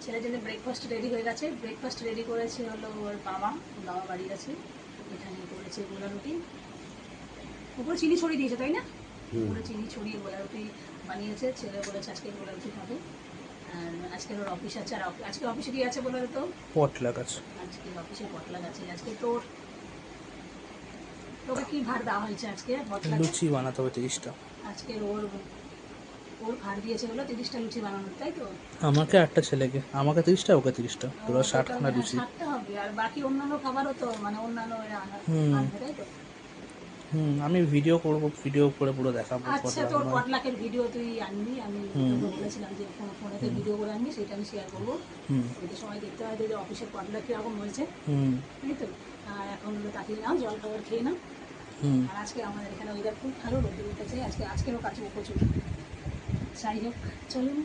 ছেলের জন্য breakfast ready হয়ে গেছে। ব্রেকফাস্ট রেডি করেছে হলো ওর বাবা বাড়ি গেছে। এখানে করেছে গোলা রুটি, উপরে চিনি ছড়িয়ে দিয়েছে তাই না? উপরে চিনি ছড়িয়ে গোলা রুটি বানিয়েছে। ছেলে বলেছে আজকে গোলা রুটি খাবে। আর আজকে ওর অফিস আছে। আর আজকে অফিসে কি আছে বলে তো? পটলাক আছে। আজকে অফিসে পটলাক আছে। আজকে তোকে কি ভার দেওয়া হয়েছে আজকে পটলাকে? লুচি বানাতে হবে 30টা। আজকে ওর ভার দিয়েছে হলো 30টা লুচি বানানোর, তাই তো? আমাকে 8টা, ছেলেকে আমাকে 30টা, ওকে 30টা, পুরো 60খানা লুচি। 60টা হবে। আর বাকি অন্যান্য খাবারও তো মানে অন্যান্য আনবে, তাই তো? আমি ভিডিও করব, ভিডিও করে পুরো দেখাবো আচ্ছা, পটলা তোর নয়। পটলাকের ভিডিও তুই আনবি। আমি তোকে বলেছিলাম যে ফোনেতে ভিডিও করে আনবি, সেটা আমি শেয়ার করবো। ওইটা সময় দেখতে হয় যে অফিসের পটলা কীরকম হয়েছে, তাই তো? আর এখন হলো তাকিয়ে নাও, জল খাবার খেয়ে নাও। আর আজকে আমাদের এখানে ওয়েদার খুব ভালো, রোদ উঠেছে আজকেরও কাছে প্রচুর। যাই হোক, চলুন